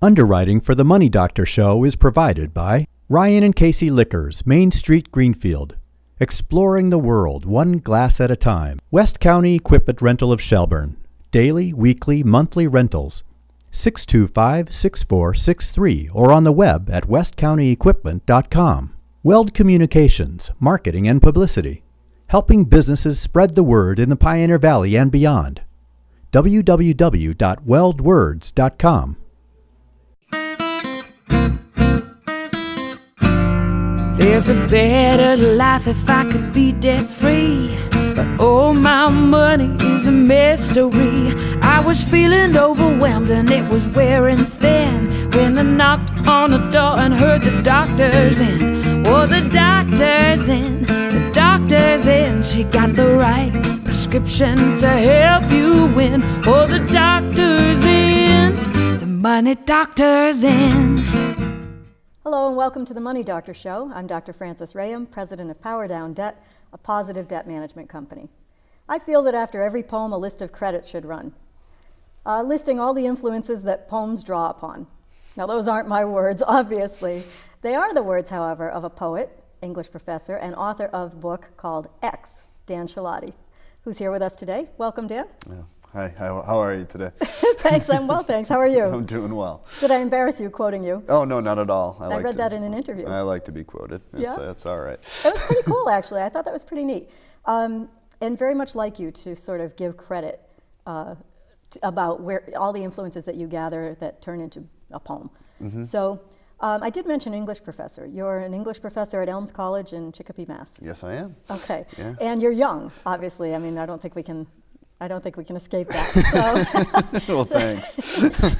Underwriting for the Money Doctor Show is provided by Ryan and Casey Liquors, Main Street, Greenfield. Exploring the world, one glass at a time. West County Equipment Rental of Shelburne. Daily, weekly, monthly rentals. 625-6463 or on the web at westcountyequipment.com. Weld Communications, Marketing and Publicity. Helping businesses spread the word in the Pioneer Valley and beyond. www.weldwords.com. There's a better life if I could be debt-free, but all my money is a mystery. I was feeling overwhelmed and it was wearing thin when I knocked on the door and heard the doctor's in. Oh, the doctor's in, the doctor's in. She got the right prescription to help you win. Oh, the doctor's in, the money doctor's in. Hello and welcome to the Money Doctor Show. I'm Dr. Frances Rayam, president of Power Down Debt, a positive debt management company. I feel that after every poem, a list of credits should run, listing all the influences that poems draw upon. Now, those aren't my words, obviously. They are the words, however, of a poet, English professor, and author of a book called X, Dan Chelotti, who's here with us today. Welcome, Dan. Yeah. Hi, how are you today? Thanks, I'm well, thanks. How are you? I'm doing well. Did I embarrass you quoting you? Oh, no, not at all. I read that in an interview. I like to be quoted. It's all right. It was pretty cool, actually. I thought that was pretty neat. And very much like you to sort of give credit about where all the influences that you gather that turn into a poem. Mm-hmm. So I did mention English professor. You're an English professor at Elms College in Chicopee, Mass. Yes, I am. Okay. Yeah. And you're young, obviously. I mean, I don't think we can escape that. So. Well, thanks.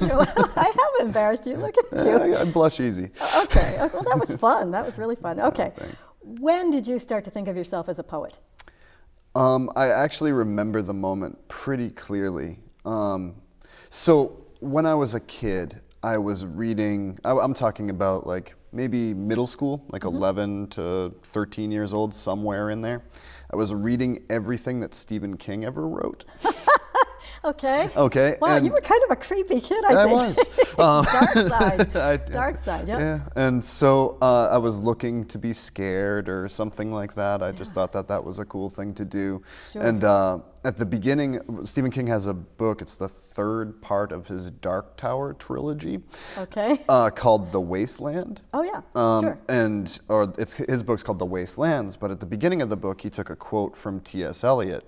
Well, I have embarrassed you. Look at you. I blush easy. Okay. Well, that was fun. That was really fun. Okay. Thanks. When did you start to think of yourself as a poet? I actually remember the moment pretty clearly. So when I was a kid, I was reading, I'm talking about like maybe middle school, like 11 to 13 years old, somewhere in there. I was reading everything that Stephen King ever wrote. Okay. Okay. Wow, you were kind of a creepy kid, I think. Was. Dark side. Dark side, yeah. Yeah, and so I was looking to be scared or something like that. I just thought that was a cool thing to do. Sure. And at the beginning, Stephen King has a book, it's the third part of his Dark Tower trilogy. Okay. Called The Wasteland. Oh, yeah, sure. His book's called The Wastelands, but at the beginning of the book, he took a quote from T.S. Eliot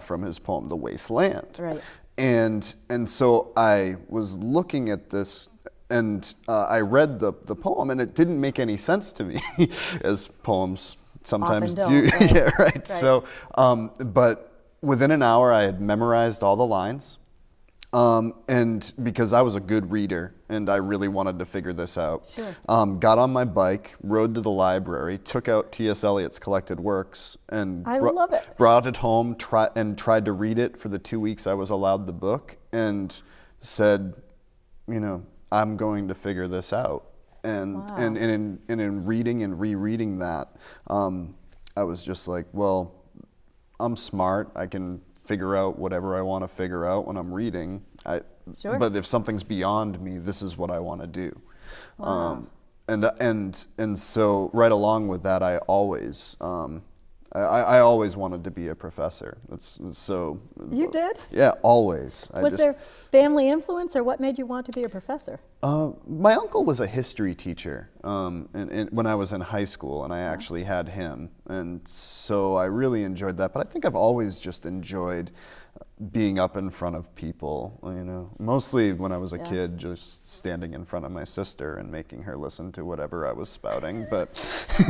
from his poem, The Wasteland. Right. And so I was looking at this and I read the poem and it didn't make any sense to me as poems sometimes do. Right. Yeah, right. So, but within an hour I had memorized all the lines. And because I was a good reader and I really wanted to figure this out, sure. Got on my bike, rode to the library, took out T.S. Eliot's collected works, and brought it home, tried to read it for the 2 weeks I was allowed the book, and said, I'm going to figure this out. And wow. and in reading and rereading that, I was just like, well, I'm smart. I can figure out whatever I want to figure out when I'm reading. Sure. But if something's beyond me, this is what I want to do. Wow. And so right along with that, I always wanted to be a professor. You did? Yeah, always. Was there family influence, or what made you want to be a professor? My uncle was a history teacher when I was in high school, and I actually had him, and so I really enjoyed that. But I think I've always just enjoyed being up in front of people, mostly when I was a kid, just standing in front of my sister and making her listen to whatever I was spouting. But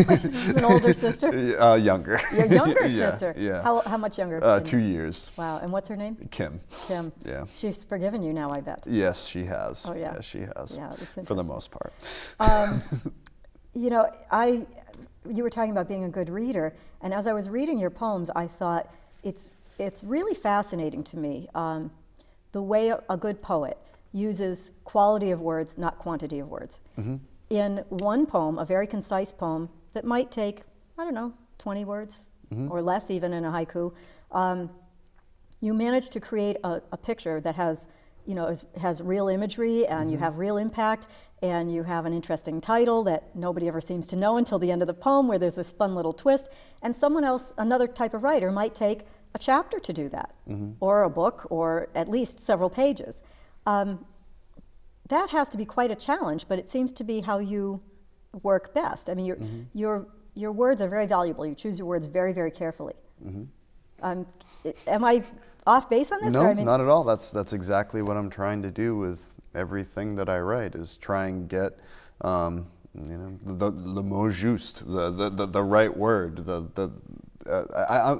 Wait, is this an older sister? Younger. Your younger sister? Yeah. How much younger? 2 years. Wow, and what's her name? Kim. Kim. Yeah. She's forgiven you now, I bet. Yes, she has. Oh, yeah. Yes, she has. Yeah, that's interesting. For the most part. You were talking about being a good reader, and as I was reading your poems, I thought it's really fascinating to me the way a good poet uses quality of words, not quantity of words. Mm-hmm. In one poem, a very concise poem that might take, 20 words or less even in a haiku, you manage to create a picture that has has real imagery, and you have real impact, and you have an interesting title that nobody ever seems to know until the end of the poem, where there's this fun little twist, and someone else, another type of writer, might take a chapter to do that, or a book, or at least several pages. That has to be quite a challenge, but it seems to be how you work best. I mean, your words are very valuable. You choose your words very, very carefully. Am I off base on this? No, not at all. That's exactly what I'm trying to do with everything that I write, is try and get the mot juste, the right word.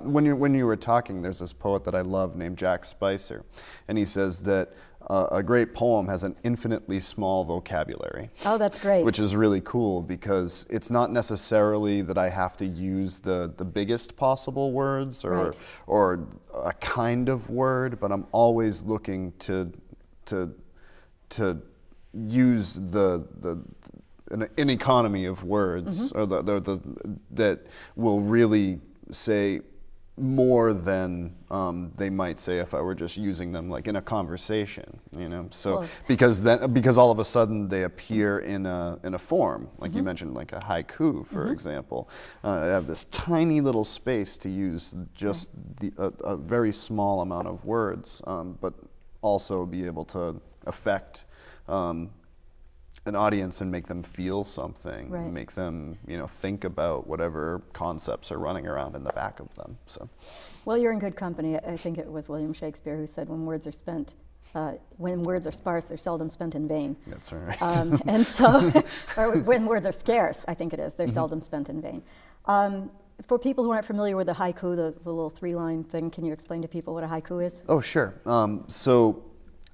When you were talking, there's this poet that I love named Jack Spicer, and he says that a great poem has an infinitely small vocabulary. Oh, that's great. Which is really cool, because it's not necessarily that I have to use the biggest possible words or a kind of word, but I'm always looking to use an economy of words, or that will really say more than they might say if I were just using them like in a conversation, So because all of a sudden they appear in a form, like you mentioned, like a haiku, for example. I have this tiny little space to use just a very small amount of words, but also be able to affect an audience and make them feel something, make them, think about whatever concepts are running around in the back of them. So, well, you're in good company. I think it was William Shakespeare who said, when words are sparse, they're seldom spent in vain. That's right. And so, or when words are scarce, I think it is, they're seldom spent in vain. For people who aren't familiar with the haiku, the little 3-line thing, can you explain to people what a haiku is? Oh, sure. So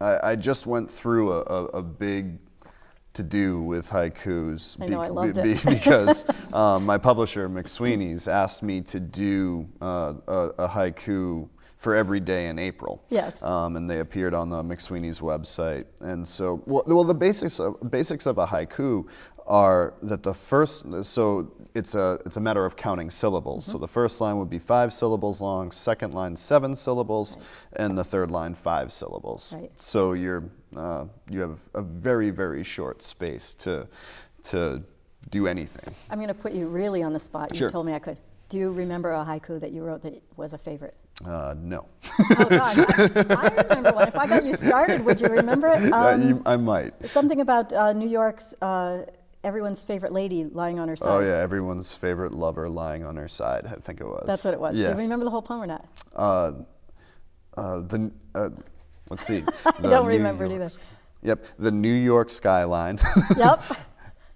I just went through a big to-do with haikus. I know, I loved it. Because my publisher, McSweeney's, asked me to do a haiku for every day in April. Yes. And they appeared on the McSweeney's website. And so, well, the basics of a haiku are that it's a matter of counting syllables. So the first line would be 5 syllables long, second line 7 syllables, and the third line 5 syllables. Right. So you have a very, very short space to do anything. I'm going to put you really on the spot. Sure. You told me I could. Do you remember a haiku that you wrote that was a favorite? No. Oh, God. I remember one. If I got you started, would you remember it? I might. Something about New York's everyone's favorite lady lying on her side. Oh, yeah, everyone's favorite lover lying on her side, I think it was. That's what it was. Yeah. Do you remember the whole poem or not? Let's see. I don't remember it either. Yep, the New York skyline. Yep.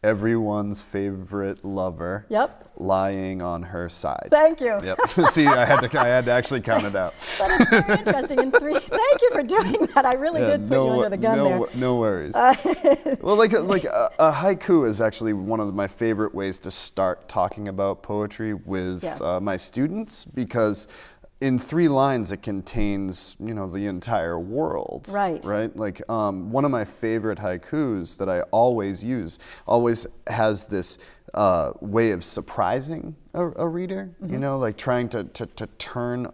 Everyone's favorite lover. Yep. Lying on her side. Thank you. Yep. See, I had to actually count it out. But it's very interesting. Thank you for doing that. I really did put you under the gun there. No worries. Well, like a haiku is actually one of my favorite ways to start talking about poetry with my students, because in 3 lines it contains, the entire world. Right. Right? Like one of my favorite haikus that I always use always has this way of surprising a reader, like trying to turn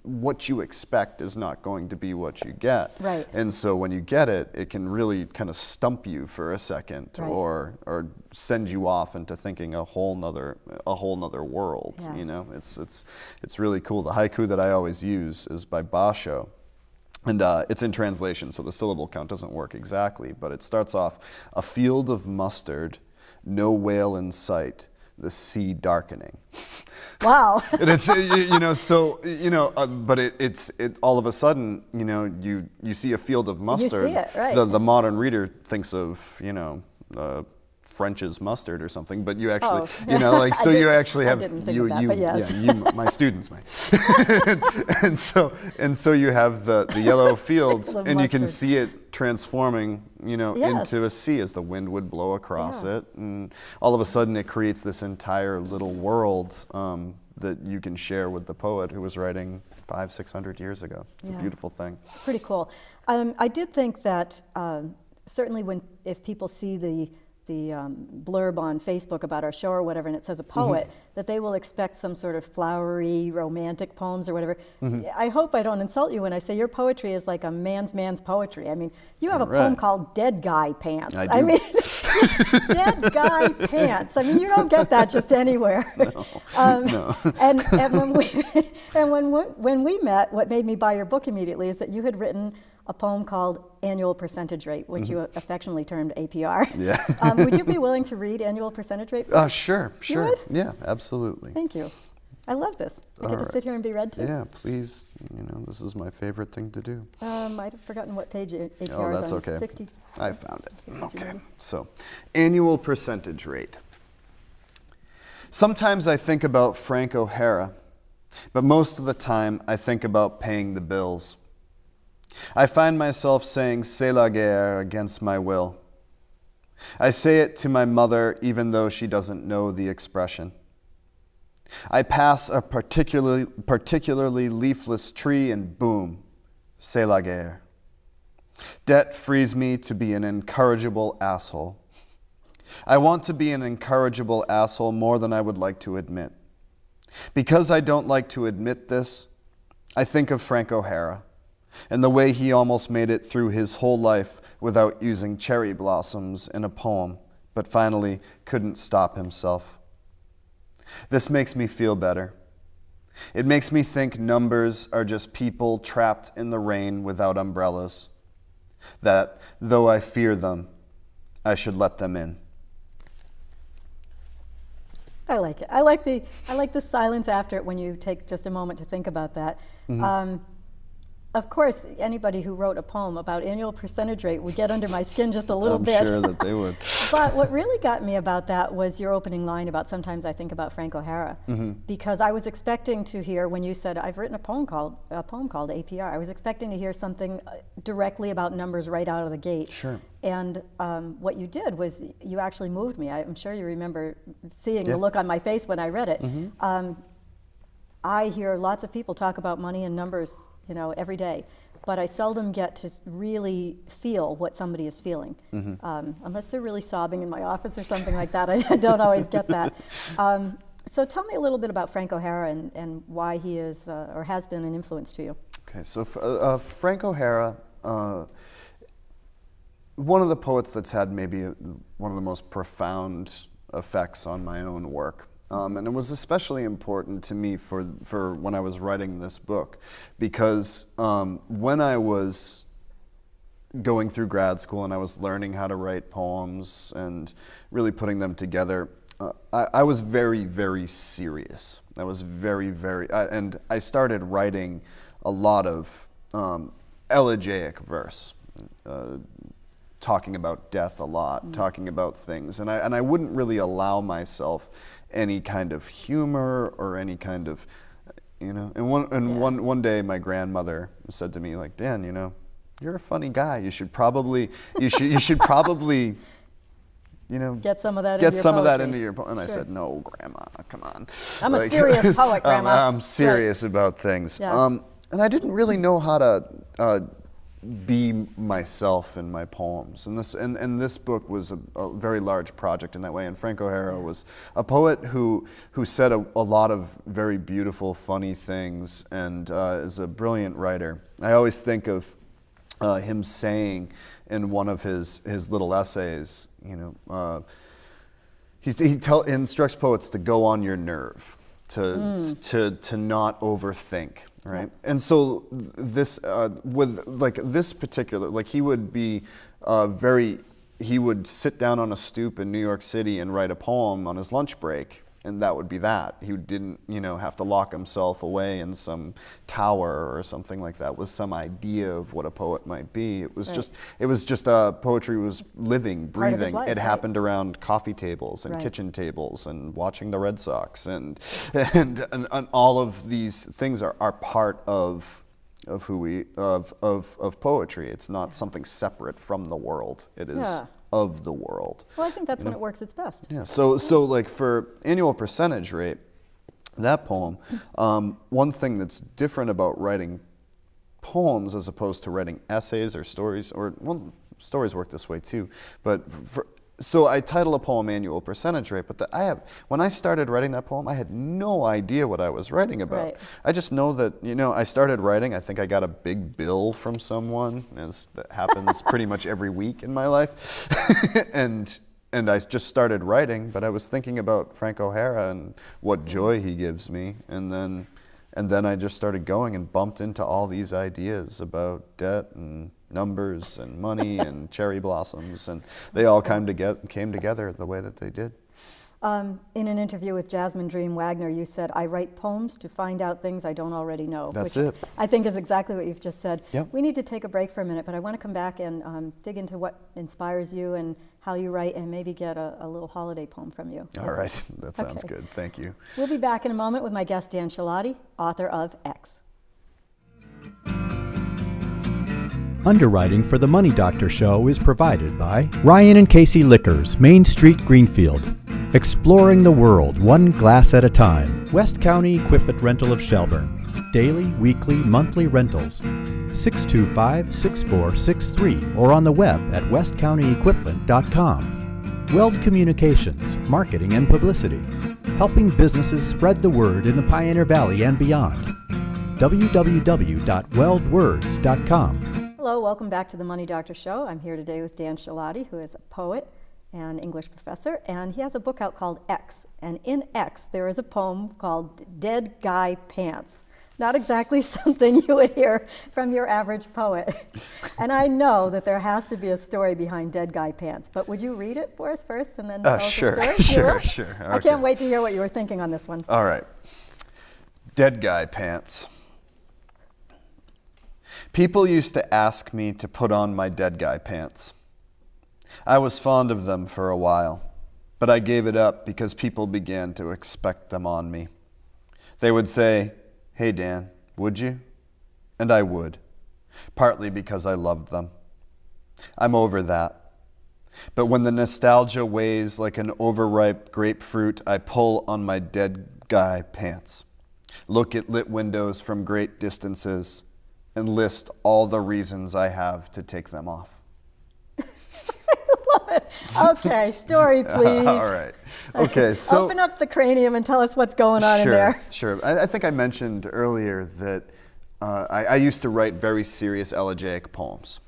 what you expect is not going to be what you get. Right. And so when you get it, it can really kind of stump you for a second, right, or send you off into thinking a whole nother world. Yeah. It's really cool. The haiku that I always use is by Basho. And it's in translation, so the syllable count doesn't work exactly, but it starts off, a field of mustard, no whale in sight, the sea darkening. Wow. And it's but it's all of a sudden, you see a field of mustard. You see it, right. The modern reader thinks of, French's mustard or something, but you actually, you actually have, my students might. and so you have the yellow fields, and you can see it transforming, into a sea as the wind would blow across it, and all of a sudden it creates this entire little world that you can share with the poet who was writing 500-600 years ago. It's a beautiful thing. It's pretty cool. I did think that certainly if people see the blurb on Facebook about our show or whatever, and it says a poet, that they will expect some sort of flowery, romantic poems or whatever. I hope I don't insult you when I say your poetry is like a man's poetry. I mean, you have a poem called Dead Guy Pants. I mean, Dead Guy Pants. I mean, you don't get that just anywhere. No. And when we met, what made me buy your book immediately is that you had written a poem called Annual Percentage Rate, which you affectionately termed APR. Yeah. Would you be willing to read Annual Percentage Rate? Sure. You would? Yeah, absolutely. Thank you. I love this. I get to sit here and be read to. Yeah, please. This is my favorite thing to do. I'd have forgotten what page APR is on. That's okay. 60. I found it. 62. Okay. So, Annual Percentage Rate. Sometimes I think about Frank O'Hara, but most of the time I think about paying the bills. I find myself saying "c'est la guerre" against my will. I say it to my mother even though she doesn't know the expression. I pass a particularly leafless tree and boom, c'est la guerre. Debt frees me to be an incorrigible asshole. I want to be an incorrigible asshole more than I would like to admit. Because I don't like to admit this, I think of Frank O'Hara and the way he almost made it through his whole life without using cherry blossoms in a poem, but finally couldn't stop himself. This makes me feel better. It makes me think numbers are just people trapped in the rain without umbrellas, that though I fear them, I should let them in. I like it. I like the silence after it when you take just a moment to think about that. Of course, anybody who wrote a poem about annual percentage rate would get under my skin just a little bit. I'm sure that they would. But what really got me about that was your opening line about sometimes I think about Frank O'Hara, because I was expecting to hear when you said I've written a poem called APR. I was expecting to hear something directly about numbers right out of the gate. Sure. And what you did was you actually moved me. I'm sure you remember seeing the look on my face when I read it. I hear lots of people talk about money and numbers, every day, but I seldom get to really feel what somebody is feeling, unless they're really sobbing in my office or something like that. I don't always get that. So tell me a little bit about Frank O'Hara and why he is or has been an influence to you. Okay, so Frank O'Hara, one of the poets that's had maybe one of the most profound effects on my own work. And it was especially important to me for when I was writing this book, because when I was going through grad school and I was learning how to write poems and really putting them together, I was very, very serious. I was very, and I started writing a lot of elegiac verse, talking about death a lot, talking about things, and I wouldn't really allow myself any kind of humor or any kind of, one day my grandmother said to me, like, Dan, you're a funny guy. You should probably get some of that into your poem. And I said, no, Grandma, come on. I'm a serious poet, Grandma. I'm serious about things. Yeah. And I didn't really know how to be myself in my poems, and this book was a very large project in that way. And Frank O'Hara was a poet who said a lot of very beautiful, funny things, and is a brilliant writer. I always think of him saying in one of his little essays, he instructs poets to go on your nerve, to not overthink. Right, and so this with this particular, he would be he would sit down on a stoop in New York City and write a poem on his lunch break, and that would be that. He didn't have to lock himself away in some tower or something like that with some idea of what a poet might be. It was just poetry was living, breathing. It happened around coffee tables and kitchen tables and watching the Red Sox, and all of these things are part of who of poetry. It's not something separate from the world. It is of the world. Well, I think that's when it works its best. Yeah. So for Annual Percentage Rate, that poem, one thing that's different about writing poems as opposed to writing essays or stories, stories work this way too, but so I title a poem Annual Percentage Rate, but when I started writing that poem, I had no idea what I was writing about. Right. I just know that, I started writing, I think I got a big bill from someone, as that happens pretty much every week in my life. and I just started writing, but I was thinking about Frank O'Hara and what joy he gives me, and then I just started going and bumped into all these ideas about debt and numbers and money and cherry blossoms, and they all came together the way that they did. In an interview with Jasmine Dream Wagner, you said, "I write poems to find out things I don't already know." That's which it. I think is exactly what you've just said. Yep. We need to take a break for a minute, but I want to come back and dig into what inspires you and how you write, and maybe get a little holiday poem from you. All right, that sounds Okay. good. Thank you. We'll be back in a moment with my guest, Dan Chelotti, author of X. Underwriting for the Money Doctor Show is provided by Ryan and Casey Liquors, Main Street, Greenfield. Exploring the world one glass at a time. West County Equipment Rental of Shelburne. Daily, weekly, monthly rentals. 625-6463 or on the web at westcountyequipment.com. Weld Communications, Marketing and Publicity. Helping businesses spread the word in the Pioneer Valley and beyond. www.weldwords.com. Hello, welcome back to the Money Doctor Show. I'm here today with Dan Chelotti, who is a poet and English professor, and he has a book out called X. And in X, there is a poem called Dead Guy Pants. Not exactly something you would hear from your average poet. And I know that there has to be a story behind Dead Guy Pants, but would you read it for us first and then tell us Sure, the story? sure. I Okay. can't wait to hear what you were thinking on this one. All right. Dead Guy Pants. People used to ask me to put on my dead guy pants. I was fond of them for a while, but I gave it up because people began to expect them on me. They would say, "Hey Dan, would you?" And I would, partly because I loved them. I'm over that. But when the nostalgia weighs like an overripe grapefruit, I pull on my dead guy pants, look at lit windows from great distances, and list all the reasons I have to take them off. Love it. Okay, story, please. All right. Okay, so open up the cranium and tell us what's going on in there. Sure. I think I mentioned earlier that I used to write very serious elegiac poems.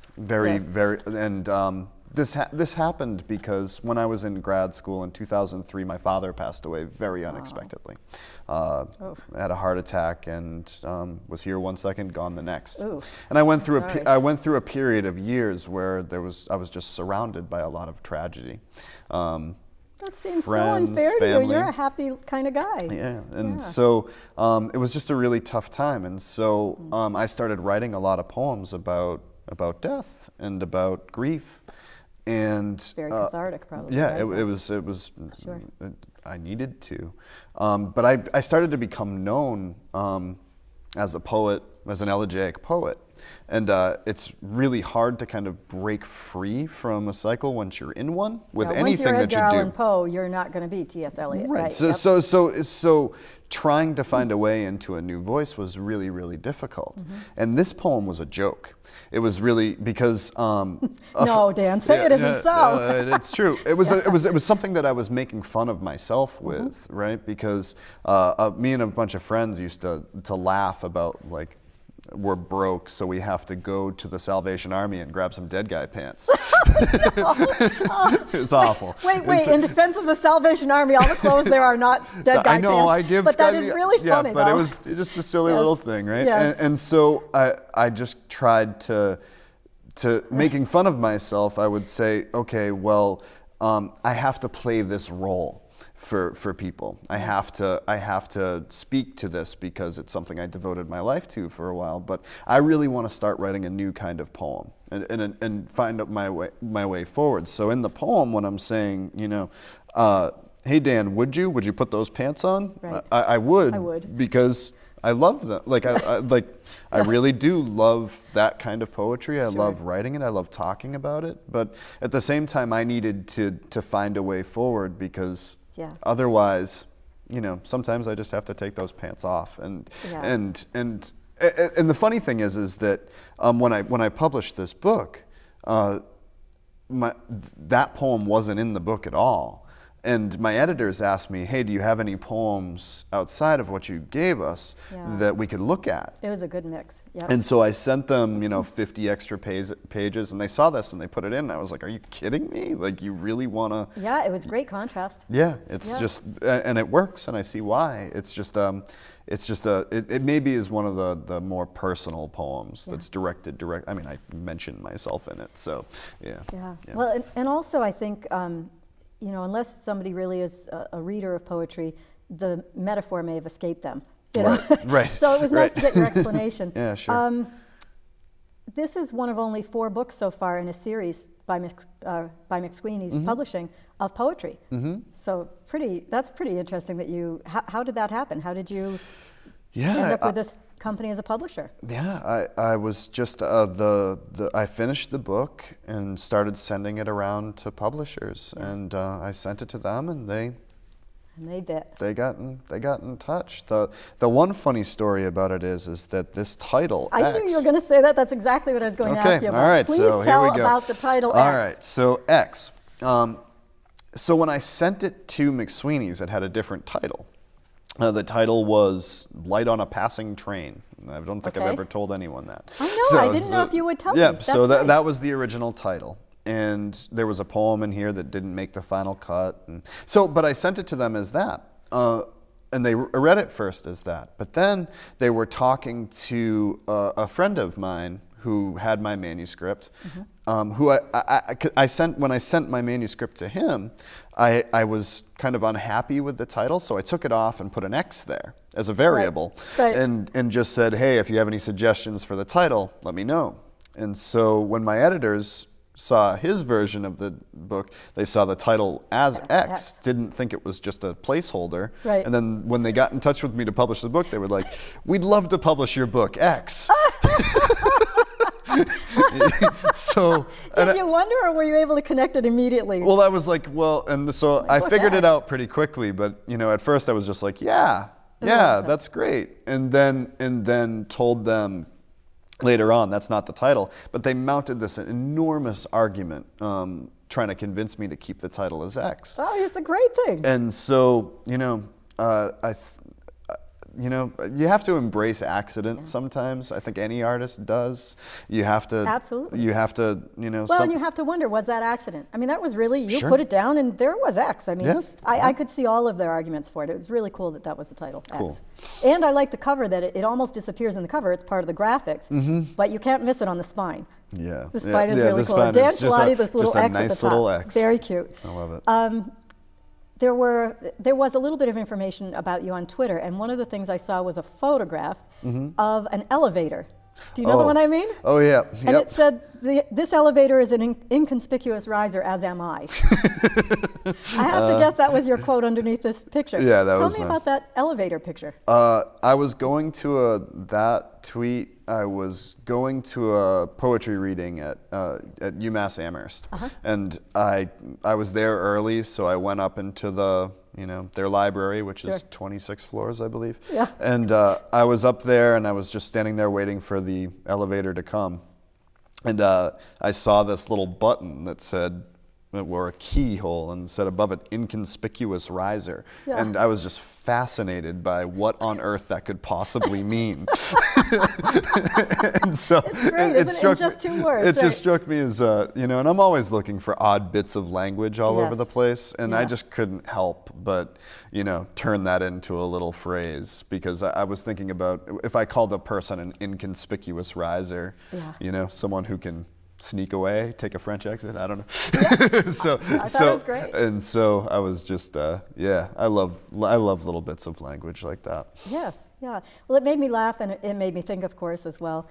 This happened because when I was in grad school in 2003, my father passed away very unexpectedly. I had a heart attack and was here one second, gone the next. Ooh. And I went through a period of years where I was just surrounded by a lot of tragedy. That seems Friends, so unfair family. to you. You're a happy kind of guy. Yeah, and so it was just a really tough time, and so I started writing a lot of poems about about death and about grief. And very cathartic, probably. Yeah, right? it was. Sure. I needed to, but I started to become known as a poet, as an elegiac poet, and it's really hard to kind of break free from a cycle once you're in one with anything that you do. Once you're Edgar Allan Poe, you're not going to be T.S. Eliot, right? So trying to find a way into a new voice was really, really difficult. Mm-hmm. And this poem was a joke. It was really because no, Dan, say it isn't so. It's true. It was something that I was making fun of myself with, mm-hmm. right? Because me and a bunch of friends used to laugh about, like, we're broke, so we have to go to the Salvation Army and grab some dead guy pants. It was awful. Wait, in defense of the Salvation Army, all the clothes there are not dead guy pants. I know, I give. But that is really funny, but though. it was just a silly little thing, right? Yes. And so I just tried to making fun of myself. I would say, okay, well, I have to play this role for people. I have to speak to this because it's something I devoted my life to for a while. But I really want to start writing a new kind of poem and find out my way forward. So in the poem, when I'm saying, hey Dan, would you put those pants on? Right. I would because I love them. Like I really do love that kind of poetry. I love writing it. I love talking about it. But at the same time, I needed to find a way forward because otherwise, sometimes I just have to take those pants off. And the funny thing is that when I published this book, that poem wasn't in the book at all. And my editors asked me, hey, do you have any poems outside of what you gave us that we could look at? It was a good mix. Yep. And so I sent them, 50 extra pages, and they saw this and they put it in. And I was like, are you kidding me? Like, you really want to? Yeah, it was great contrast. Yeah, it's just, and it works, and I see why. It maybe is one of the more personal poems that's directed. I mean, I mentioned myself in it, so yeah. Well, and also I think, unless somebody really is a reader of poetry, the metaphor may have escaped them. Right. So it was nice to get your explanation. Yeah, sure. This is one of only 4 books so far in a series by McSweeney's publishing of poetry. So that's pretty interesting that how did that happen? How did you end up with this company as a publisher? Yeah, I was just I finished the book and started sending it around to publishers, and I sent it to them, and they bit. They got in touch. The one funny story about it is that this title, I X, knew you were going to say that. That's exactly what I was going to ask you about. All right, Please so tell here we go. about the title X. All right, so X. So when I sent it to McSweeney's, it had a different title. The title was Light on a Passing Train. I don't think I've ever told anyone that. I know, I didn't know if you would tell me. Yeah, That's so nice. that was the original title. And there was a poem in here that didn't make the final cut. But I sent it to them as that. And they read it first as that. But then they were talking to a friend of mine who had my manuscript, who I sent, when I sent my manuscript to him, I was kind of unhappy with the title, so I took it off and put an X there as a variable, Right. and just said, hey, if you have any suggestions for the title, let me know. And so when my editors saw his version of the book, they saw the title as X, didn't think it was just a placeholder. Right. And then when they got in touch with me to publish the book, they were like, we'd love to publish your book, X. So Did you wonder, or were you able to connect it immediately? Well, I was like, and so I figured it out pretty quickly, but at first I was just like, yeah, that's great. And then told them later on that's not the title, but they mounted this enormous argument trying to convince me to keep the title as X. Oh, it's a great thing. And so, you have to embrace accident sometimes. I think any artist does. You have to. Absolutely. You have to, Well, and you have to wonder, was that accident? I mean, that was really, you Sure. put it down and there was X. I mean, Yeah. I could see all of their arguments for it. It was really cool that was the title, Cool. X. And I like the cover, that it almost disappears in the cover. It's part of the graphics, but you can't miss it on the spine. Yeah. The spine is yeah, really the cool. spine Dan is just Chelotti, this little just a X nice at the top. little X. Very cute. I love it. There was a little bit of information about you on Twitter, and one of the things I saw was a photograph of an elevator. Do you know the one I mean? Oh, yeah. And it said, this elevator is an inconspicuous riser, as am I. I have to guess that was your quote underneath this picture. Yeah, that was Tell me mine. about that elevator picture. I was going to that tweet. I was going to a poetry reading at UMass Amherst, and I was there early, so I went up into their library, which is 26 floors, I believe. Yeah. And I was up there, and I was just standing there waiting for the elevator to come, and I saw this little button that said, or a keyhole, and said above it, inconspicuous riser. Yeah. And I was just fascinated by what on earth that could possibly mean. And so It's great, isn't it? In just 2 words. It right. just struck me as, and I'm always looking for odd bits of language all over Yes. the place, and I Yeah. just couldn't help but, turn that into a little phrase, because I was thinking about if I called a person an inconspicuous riser, someone who can sneak away, take a French exit. I don't know. Yeah. So I thought it was great. And so I was just, I love little bits of language like that. Yes, yeah. Well, it made me laugh, and it made me think, of course, as well.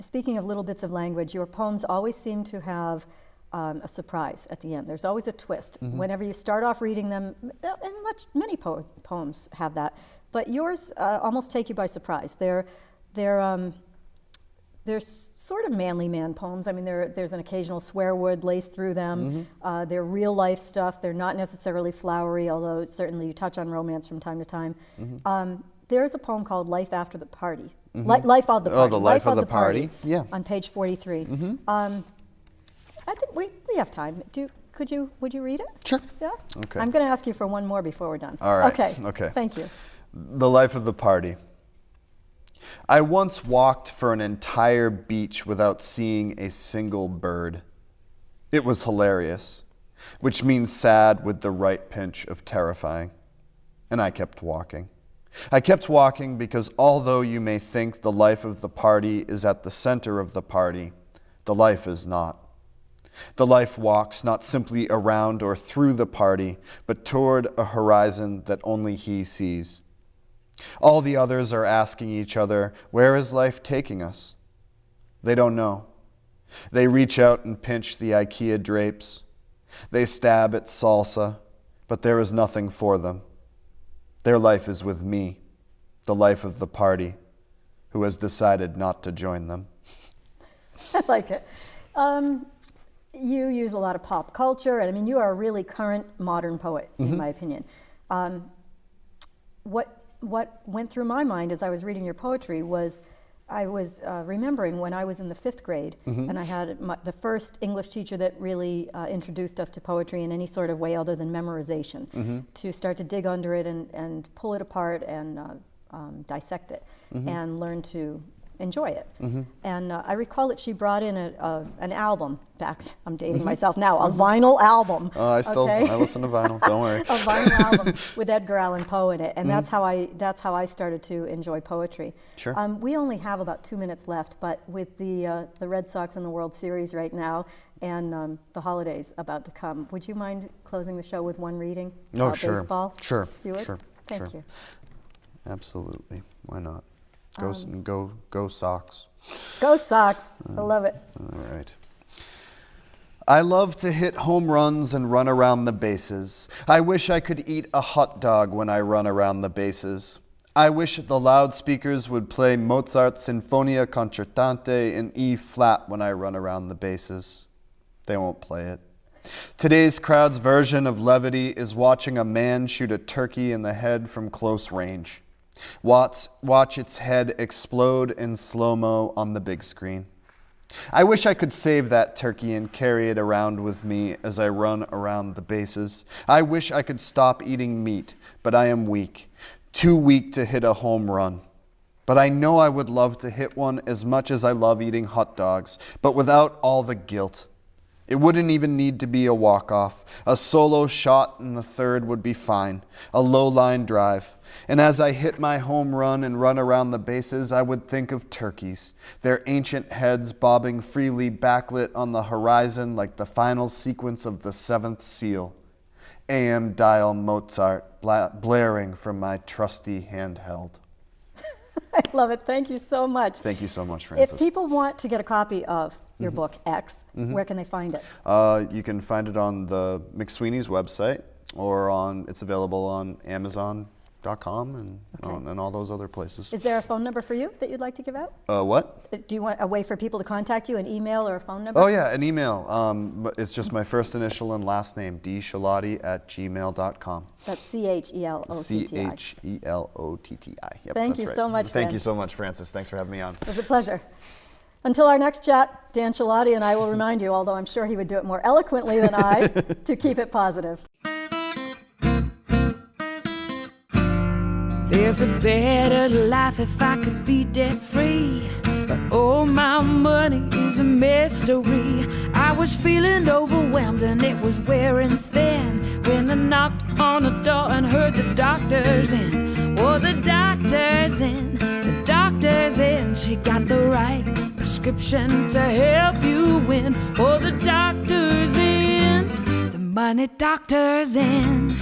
Speaking of little bits of language, your poems always seem to have a surprise at the end. There's always a twist. Whenever you start off reading them, and many poems have that, but yours almost take you by surprise. They're sort of manly man poems. I mean, there's an occasional swear word laced through them. They're real life stuff. They're not necessarily flowery, although certainly you touch on romance from time to time. There's a poem called Life After the Party. Life of the Party. Oh, the Life of the Party. Yeah. On page 43. I think we We have time. Would you read it? Sure. Yeah? Okay. I'm going to ask you for one more before we're done. All right. Okay. Thank you. The life of the party. I once walked for an entire beach without seeing a single bird. It was hilarious, which means sad with the right pinch of terrifying. And I kept walking. I kept walking because although you may think the life of the party is at the center of the party, the life is not. The life walks not simply around or through the party, but toward a horizon that only he sees. All the others are asking each other, where is life taking us? They don't know. They reach out and pinch the IKEA drapes. They stab at salsa, but there is nothing for them. Their life is with me, the life of the party, who has decided not to join them. I like it. You use a lot of pop culture, and I mean, you are a really current modern poet, in my opinion. What went through my mind as I was reading your poetry was I was remembering when I was in the 5th grade, and I had the first English teacher that really introduced us to poetry in any sort of way other than memorization, to start to dig under it and pull it apart and dissect it and learn to enjoy it. And I recall that she brought in an album back. I'm dating myself now. A vinyl album. I listen to vinyl. Don't worry. A vinyl album with Edgar Allan Poe in it, and that's how I started to enjoy poetry. Sure. We only have about 2 minutes left, but with the Red Sox in the World Series right now and the holidays about to come, would you mind closing the show with one reading about baseball? Sure. You would? Sure. Thank you. Absolutely. Why not? Go Sox. Go Sox. I love it. All right. I love to hit home runs and run around the bases. I wish I could eat a hot dog when I run around the bases. I wish the loudspeakers would play Mozart's Sinfonia Concertante in E flat when I run around the bases. They won't play it. Today's crowd's version of levity is watching a man shoot a turkey in the head from close range. Watch its head explode in slow-mo on the big screen. I wish I could save that turkey and carry it around with me as I run around the bases. I wish I could stop eating meat, but I am weak, too weak to hit a home run. But I know I would love to hit one as much as I love eating hot dogs, but without all the guilt. It wouldn't even need to be a walk-off. A solo shot in the third would be fine, a low-line drive. And as I hit my home run and run around the bases, I would think of turkeys, their ancient heads bobbing freely backlit on the horizon like the final sequence of the 7th seal. AM dial Mozart blaring from my trusty handheld. I love it. Thank you so much. Thank you so much, Francis. If people want to get a copy of your book, X, where can they find it? You can find it on the McSweeney's website, or it's available on Amazon.com and all those other places. Is there a phone number for you that you'd like to give out? What? Do you want a way for people to contact you, an email or a phone number? Oh yeah, an email. It's just my first initial and last name, dchelotti@gmail.com. That's CHELOTTI. CHELOTTI. Yep, Thank that's you right. so much, Thank Dan. you so much, Francis. Thanks for having me on. It was a pleasure. Until our next chat, Dan Chelotti and I will remind you, although I'm sure he would do it more eloquently than I, to keep it positive. There's a better life if I could be debt free, but all my money is a mystery. I was feeling overwhelmed and it was wearing thin when I knocked on the door and heard the doctor's in. Oh, the doctor's in, the doctor's in. She got the right prescription to help you win. Oh, the doctor's in, the money doctor's in.